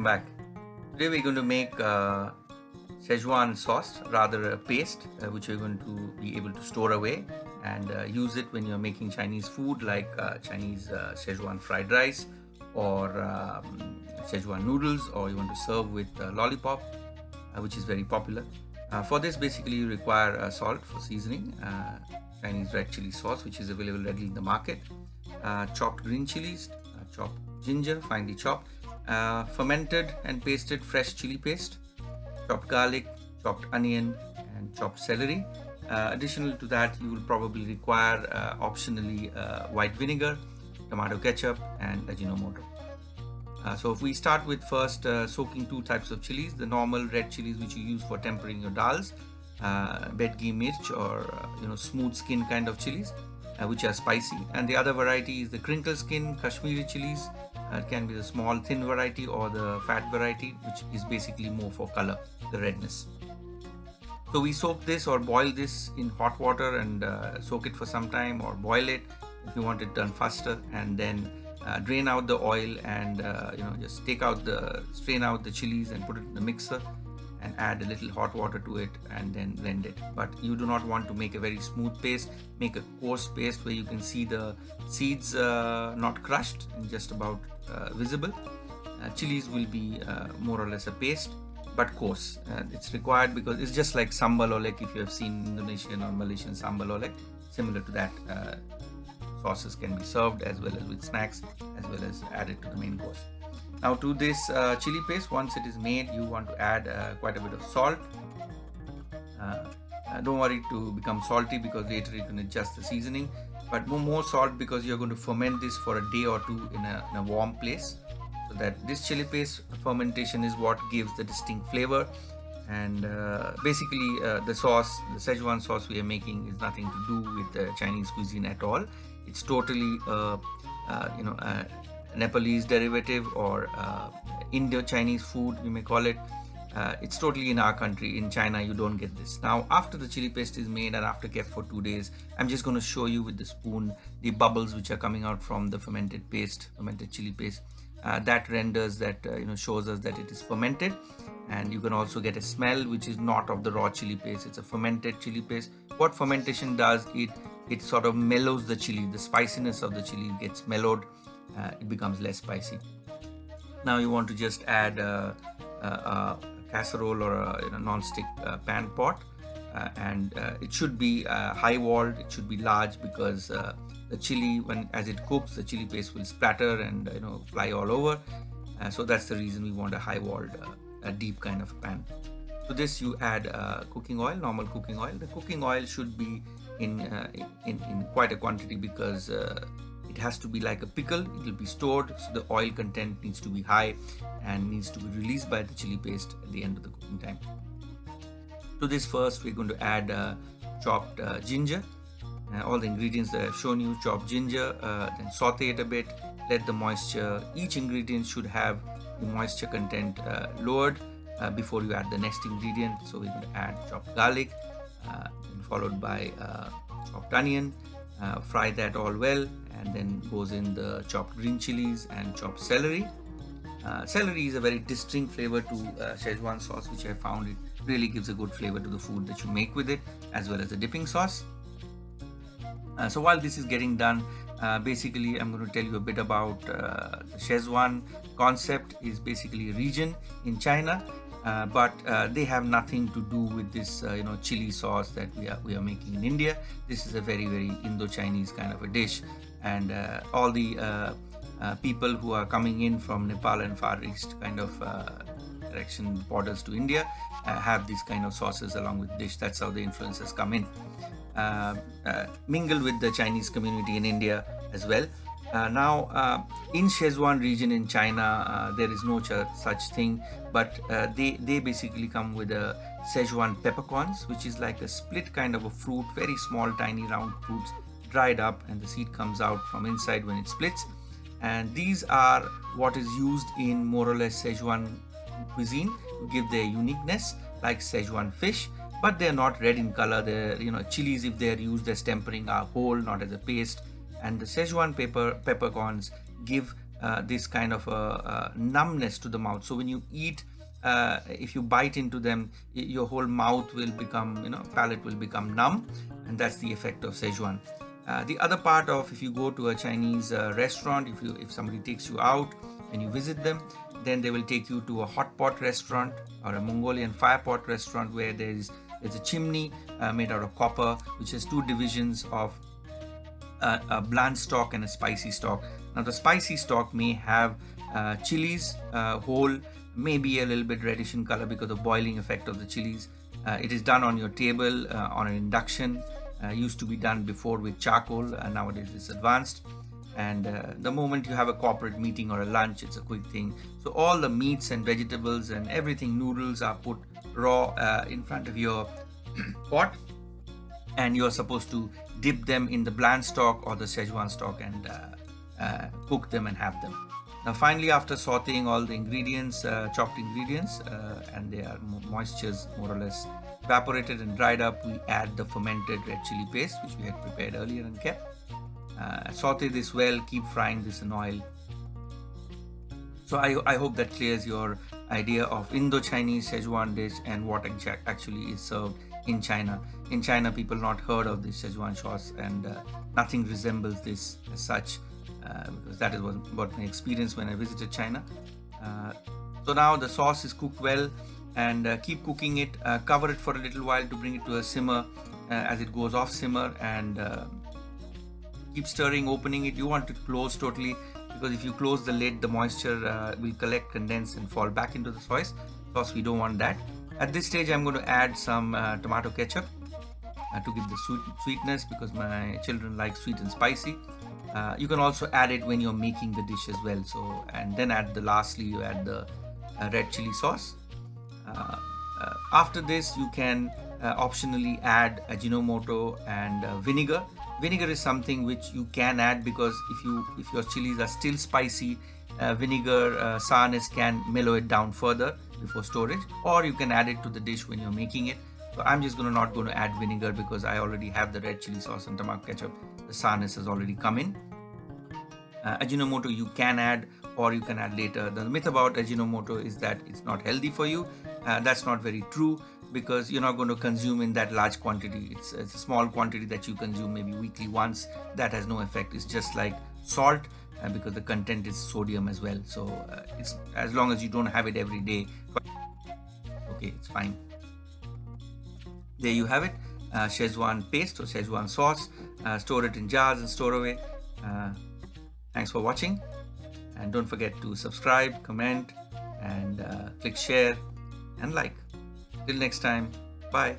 back. Today we're going to make Schezwan sauce, rather a paste, which you're going to be able to store away and use it when you're making Chinese food like Chinese Schezwan fried rice or Schezwan noodles, or you want to serve with lollipop, which is very popular. For this, basically you require salt for seasoning, Chinese red chili sauce, which is available readily in the market, chopped green chilies, chopped ginger, finely chopped, fermented and pasted fresh chili paste, chopped garlic, chopped onion, and chopped celery. Additional to that, you will probably require optionally white vinegar, tomato ketchup, and Ajinomoto. So if we start with first soaking two types of chilies, the normal red chilies which you use for tempering your dals, bedgi mirch, or smooth skin kind of chilies, which are spicy, and the other variety is the crinkle skin Kashmiri chilies. It can be the small thin variety or the fat variety, which is basically more for color, the redness. So we soak this or boil this in hot water and soak it for some time, or boil it if you want it done faster, and then drain out the oil and just strain out the chilies and put it in the mixer and add a little hot water to it and then blend it. But you do not want to make a very smooth paste. Make a coarse paste where you can see the seeds not crushed and just about visible. Chilies will be more or less a paste, but coarse. It's required because it's just like sambal olek. If you have seen Indonesian or Malaysian sambal olek, similar to that, sauces can be served as well as with snacks, as well as added to the main course. Now to this chili paste, once it is made, you want to add quite a bit of salt. Don't worry to become salty, because later you can adjust the seasoning, but more salt because you're going to ferment this for a day or two in a warm place, so that this chili paste fermentation is what gives the distinct flavor. And basically the sauce, the Schezwan sauce we are making, is nothing to do with the Chinese cuisine at all. It's totally Nepalese derivative, or Indo-Chinese food, you may call it. It's totally in our country. In China, you don't get this. Now, after the chili paste is made and after kept for 2 days, I'm just going to show you with the spoon the bubbles which are coming out from the fermented chili paste. That renders that, shows us that it is fermented. And you can also get a smell which is not of the raw chili paste. It's a fermented chili paste. What fermentation does, it sort of mellows the chili. The spiciness of the chili gets mellowed. It becomes less spicy. Now you want to just add a casserole or a non-stick pan pot, and it should be high-walled. It should be large, because the chili, as it cooks, the chili paste will splatter and fly all over. So that's the reason we want a high-walled, deep kind of pan. To this you add cooking oil, normal cooking oil. The cooking oil should be in quite a quantity, because it has to be like a pickle. It will be stored, so the oil content needs to be high and needs to be released by the chili paste at the end of the cooking time. To this, first we're going to add chopped ginger. All the ingredients that I've shown you, chopped ginger, then saute it a bit. Let the moisture, each ingredient should have the moisture content lowered before you add the next ingredient. So we're going to add chopped garlic, then followed by chopped onion. Fry that all well, and then goes in the chopped green chilies and chopped celery. Celery is a very distinct flavor to Schezwan sauce, which I found it really gives a good flavor to the food that you make with it, as well as the dipping sauce. So while this is getting done, basically I'm going to tell you a bit about the Schezwan concept. Is basically a region in China, but they have nothing to do with this chili sauce that we are making in India. This is a very, very Indo-Chinese kind of a dish, and all the people who are coming in from Nepal and Far East kind of direction, borders to India, have these kind of sauces along with the dish. That's how the influences come in. Mingle with the Chinese community in India as well. Now in Schezwan region in China, there is no such thing, but they basically come with a Schezwan peppercorns, which is like a split kind of a fruit, very small tiny round fruits, dried up, and the seed comes out from inside when it splits. And these are what is used in more or less Schezwan cuisine to give their uniqueness, like Schezwan fish, but they're not red in color. They're, chilies, if they're used as tempering, are whole, not as a paste. And the Schezwan peppercorns give this kind of a numbness to the mouth. So when you eat, if you bite into them, your whole mouth will become, palate will become numb, and that's the effect of Schezwan. The other part of, if you go to a Chinese restaurant, if somebody takes you out and you visit them, then they will take you to a hot pot restaurant or a Mongolian fire pot restaurant where there's a chimney made out of copper, which has two divisions of a bland stock and a spicy stock. Now the spicy stock may have chilies whole, maybe a little bit reddish in color because of boiling effect of the chilies. It is done on your table on an induction. Used to be done before with charcoal, nowadays it's advanced. And the moment you have a corporate meeting or a lunch, it's a quick thing. So all the meats and vegetables and everything, noodles, are put raw in front of your pot, and you're supposed to dip them in the bland stock or the Schezwan stock and cook them and have them. Now finally, after sauteing all the ingredients, chopped ingredients, and their moistures more or less evaporated and dried up, we add the fermented red chili paste which we had prepared earlier and kept. Saute this well, keep frying this in oil. So I hope that clears your idea of Indo-Chinese Schezwan dish and what actually is served in China. In China, people not heard of this Schezwan sauce, and nothing resembles this as such, because that is what my experience when I visited China. So now the sauce is cooked well, and keep cooking it. Cover it for a little while to bring it to a simmer as it goes off simmer, and keep stirring, opening it. You want to close totally, because if you close the lid, the moisture will collect, condense, and fall back into the sauce. We don't want that. At this stage, I'm going to add some tomato ketchup to give the sweetness, because my children like sweet and spicy. You can also add it when you're making the dish as well. So, and then lastly, you add the red chili sauce. After this, you can optionally add Ajinomoto and vinegar. Vinegar is something which you can add, because if your chilies are still spicy, vinegar sourness can mellow it down further before storage, or you can add it to the dish when you're making it. So I'm just not going to add vinegar, because I already have the red chili sauce and tomato ketchup. The sourness has already come in. Ajinomoto you can add, or you can add later. The myth about Ajinomoto is that it's not healthy for you. That's not very true, because you're not going to consume in that large quantity. It's a small quantity that you consume maybe weekly once. That has no effect. It's just like salt, because the content is sodium as well. So it's, as long as you don't have it every day, okay, it's fine. There you have it, Schezwan paste or Schezwan sauce. Store it in jars and store away. Thanks for watching, and don't forget to subscribe, comment, and click share and like. Till next time, bye.